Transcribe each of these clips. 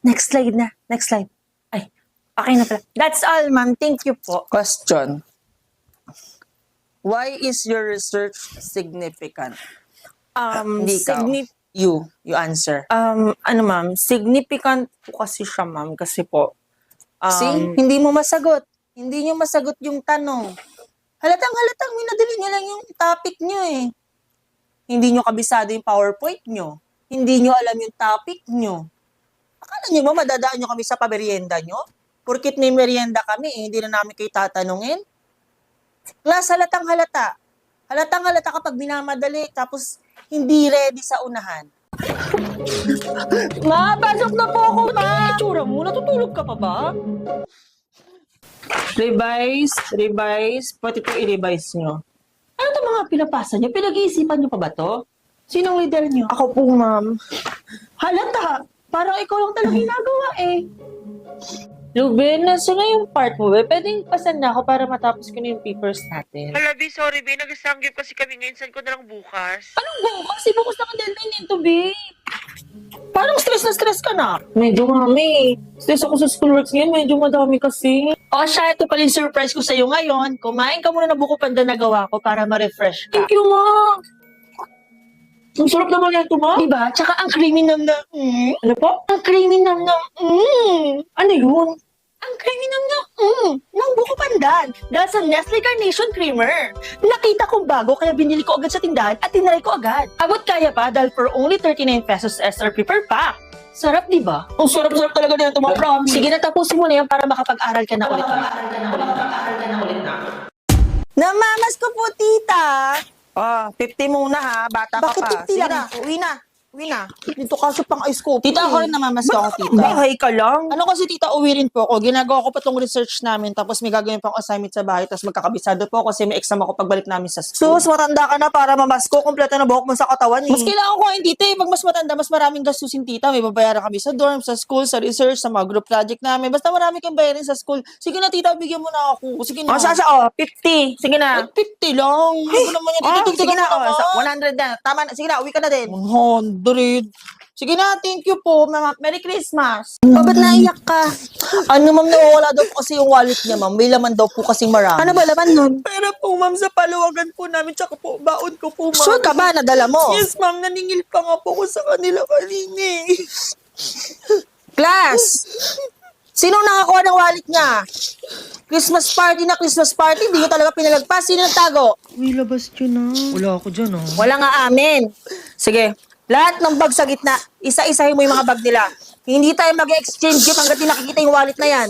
Next slide na. Next slide. Ay, okay na pala. That's all, ma'am. Thank you po. Question. Why is your research significant? Hindi ikaw. You answer. Ano ma'am, significant po kasi siya ma'am kasi po. See? Hindi mo masagot. Hindi nyo masagot yung tanong. Halatang minadali nyo lang yung topic nyo eh. Hindi nyo kabisado yung PowerPoint nyo. Hindi nyo alam yung topic nyo. Akala nyo ba madadaan nyo kami sa pamerienda nyo? Porkit may merienda kami eh, hindi na namin kayo tatanungin. Class, halatang halata. Halatang halata kapag minamadali tapos hindi ready sa unahan. Ma, pasok na po ako, ma! Tsura mo, natutulog ka pa ba? Revise, pati ito i-revise nyo. Ano ito mga pinapasa nyo? Pinag-iisipan nyo pa ba to? Sinong leader nyo? Ako po, ma'am. Halata! Parang ikaw lang talaga ginagawa eh. Ruben, nasa na yung part mo, be? Pwedeng pasan na ako para matapos ko na yung papers natin. Hala, B, sorry, B. Nag-sanggip kasi kami ngayon. Saan ko na lang bukas? Anong bukas? Bukas na ka deadline nito, be. Parang stress na stress ka na. Medyo mami. Stress ako sa schoolworks ngayon. Medyo madami kasi. O siya, ito pala yung surprise ko sa'yo ngayon. Kumain ka muna ng buko panda na gawa ko para ma-refresh ka. Thank you, ma. Ang sarap naman yan ito, ma. Diba? Tsaka ang creamy nam na, Ano po? Ang creamy nam na, Ano yun? Ang creamy nam na, ng buko pandan. Dahil sa Nestle Carnation Creamer. Nakita kong bago kaya binili ko agad sa tindahan at tinry ko agad. Abot kaya pa dahil for only 39 pesos SRP per pack. Sarap, di ba? Ang sarap-sarap talaga nito, ma. Promise. Sige na, tapusin mo na yan para makapag-aral ka na ulit. Namamas ko po, tita. 50 muna ha, bata ka Bakit pa. 50 lang? Uwi na. Dito kaso pang ice coffee. Tita, ako rin namamas ko ako, tita. Bahay ka lang. Ano kasi tita, uwi rin po ako. Ginagawa ko pa tong research namin, tapos may gagawin pa ako assignment sa bahay, tapos magkakabisado po kasi may exam ako pagbalik namin sa school. Sus, matanda ka na para mamasko. Kompleto na buhok mo sa katawan eh. Mas kailangan ko ngayon, tita eh. Pag mas matanda, mas maraming gastusin, tita. May babayaran kami sa dorm, sa school, sa research, sa mga group project namin. Basta marami kang bayarin sa school. Sige na, tita, bigyan mo na ako. Sige na. O, Sasha, 50. Sige na. 50 lang. Ano naman yan, tita? Sige na, Dagdagan mo 100 na. Tama na. Sige na, uwi ka na din. 100. Sige na, thank you po. Merry Christmas. Ba't naiyak ka? Ano, ma'am, nawawala daw po kasi yung wallet niya, ma'am. May laman daw po kasing marami. Ano ba laman nun? Pera po, ma'am, sa paluwagan po namin. Tsaka po, baon ko po, ma'am. Sure ka ba? Nadala mo? Yes, ma'am. Naningil pa nga po ko sa kanila kanina. Class! Sino nakakuha ng wallet niya? Christmas party na Christmas party. Hindi ko talaga pinalagpas. Sino nagtago? Uy, labas yun na. Wala ako dyan, Wala nga amin. Sige. Lahat ng bag sa gitna, isa-isahin mo yung mga bag nila. Hindi tayo mag-exchange gift hanggat di nakikita yung wallet na yan.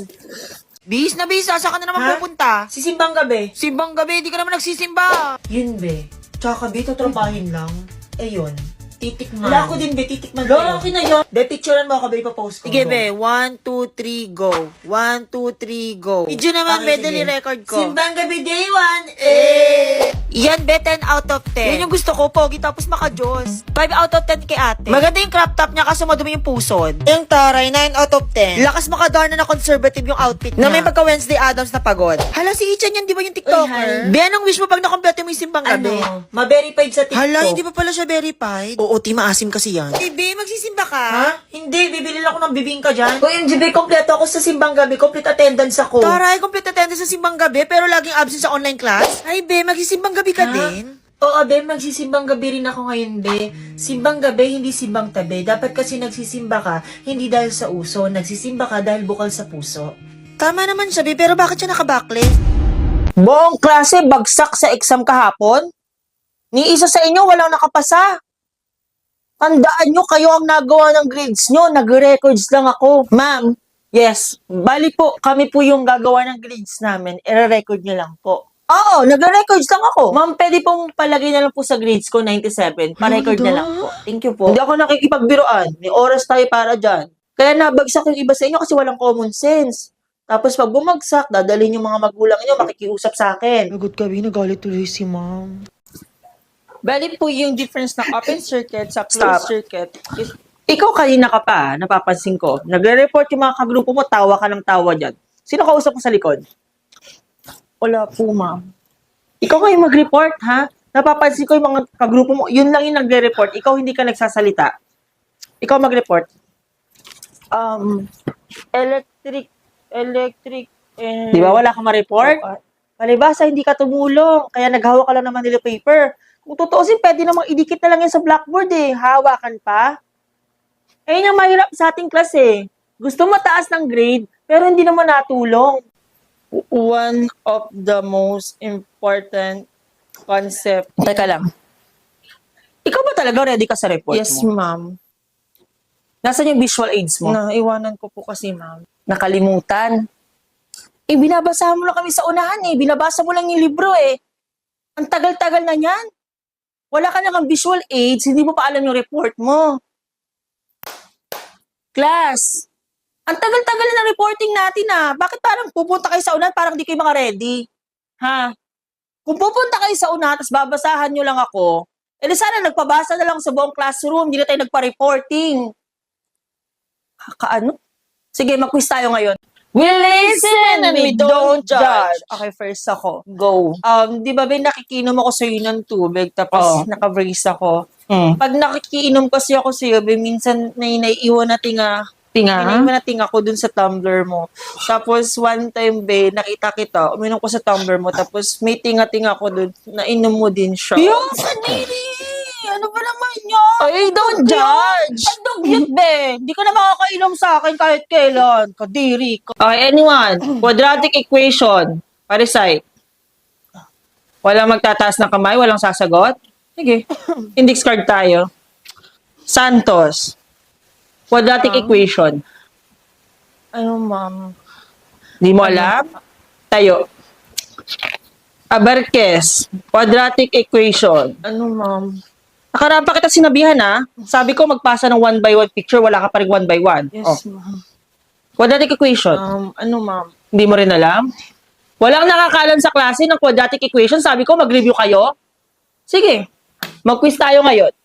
Bis, saan ka na naman pupunta? Sisimbang gabi. Simbang gabi, di ka naman nagsisimba. Yun, be. Tsaka, be, tatrapahin lang. Eh, yun. Titikman. Wala ko din, be. Titikman Lolo, ko. na yun. Be, picturean mo ako, be. Ipapost ko. Sige, be. 1, 2, 3, go. 1, 2, 3, go. Video naman, Okay, be. Dali sige. record ko. Simbang gabi day 1. Eh! Yan, be. 10 out of 10. Yan yung gusto ko, pogi, tapos maka-Diyos. 5 out of 10 kay ate. Maganda yung crop top niya, kaso madumi yung puson. Yung taray, 9 out of 10. Lakas makadarna na conservative yung outfit niya. Na may pagka-Wednesday Addams na pagod. Hala, si Ichan yan, di ba yung TikToker? hi. Be, anong wish mo pag nakompleto mo yung simbang gabi? Ma-verified sa TikTok. Hala, hindi pa pala siya verified. Oo, ti, maasim kasi yan. Eh, be, magsisimba ka? Ha? Hindi, bibili lang ako ng bibingka dyan. Kung MGB, kompleto ako sa simbang gabi. Complete attendance ako. Taray, complete attendance sa simbang gabi, pero laging absent sa online class? Ay, be, magsisimbang gabi ka Ha? din? Oo, be, magsisimbang gabi rin ako ngayon, be. Simbang gabi, hindi simbang tabi. Dapat kasi nagsisimba ka, hindi dahil sa uso. Nagsisimba ka dahil bukal sa puso. Tama naman siya, be, pero bakit siya naka-backlist? Buong klase bagsak sa exam kahapon? Ni isa sa inyo walang nakapasa. Tandaan nyo, kayo ang nagawa ng grades nyo. Nag-records lang ako. Ma'am, yes. Bali po, kami po yung gagawa ng grades namin. I-record nyo lang po. Oo, nag-records lang ako. Ma'am, pwede pong palagay na lang po sa grades ko, 97. Pa-record na lang po. Thank you po. Hindi ako nakikipagbiroan. May oras tayo para dyan. Kaya nabagsak yung iba sa inyo kasi walang common sense. Tapos pag bumagsak, dadalhin yung mga magulang nyo, makikiusap sa akin. Lagot ka, be, nagalit tuloy si ma'am. Bali po yung difference ng open circuit sa Stop. closed circuit. Ikaw kanina ka pa, napapansin ko. Nagre-report yung mga kagrupo mo, tawa ka ng tawa dyan. Sino kausap mo sa likod? Wala po, ma'am. Ikaw kayo mag-report, ha? Napapansin ko yung mga kagrupo mo, yun lang yung nagre-report. Ikaw hindi ka nagsasalita. Ikaw mag-report. Electric, Di ba wala kang ma-report? Palibasa, hindi ka tumulong. Kaya naghawak ka lang naman nila paper. Kung tutuusin, pwede namang idikit na lang yan sa blackboard eh. Hawakan pa. Ayun yung mahirap sa ating class eh. Gusto mataas ng grade, pero hindi naman natulong. One of the most important concept. Teka lang. Ikaw ba talaga ready ka sa report Yes, mo? ma'am. Nasaan yung visual aids mo? Naiwanan ko po kasi, ma'am. Nakalimutan. Binabasa mo lang kami sa unahan eh. Binabasa mo lang yung libro eh. Ang tagal-tagal na niyan. Wala ka nang visual aids, hindi mo pa alam yung report mo. Class, ang tagal-tagal na ng reporting natin ah. Bakit parang pupunta kayo sa unahan, parang di kayo mga ready? Ha? Kung pupunta kayo sa unahan, tapos babasahan nyo lang ako, eh sana nagpabasa na lang sa buong classroom, hindi na tayo nagpa-reporting. Kakaano? Sige, mag-quiz tayo ngayon. We listen and we don't judge. Okay, first ako. Go. Di ba ba nakikinom ako sa'yo ng tubig, tapos naka-brace ako. Pag nakikinom kasi ako sa'yo, minsan naiiwan na tinga. Naiiwan na tinga ko dun sa tumbler mo. Tapos one time, nakita kita, uminom ko sa tumbler mo, tapos may tinga-tinga ko dun, nainom mo din siya. Yung kadiri! Ano ba naman yun? Ay, don't judge! Ang dugyot, be. Hindi ka na makakainom sa akin kahit kailan. Kadiri ka. Okay, anyone? Quadratic equation. Parisite. Walang magtataas ng kamay, walang sasagot? Sige. Index card tayo. Santos. Quadratic equation. Ano, ma'am? Di mo alam? Tayo. Abarques. Quadratic equation. Ano, ma'am? Nakaraan pa kita sinabihan ha. Sabi ko magpasa ng 1 by 1 picture, wala ka pa rin 1 by 1. Yes, ma'am. Quadratic equation. Ano, ma'am? Hindi mo rin alam? Walang nakakaalam sa klase ng quadratic equation. Sabi ko, mag-review kayo. Sige, mag-quiz tayo ngayon.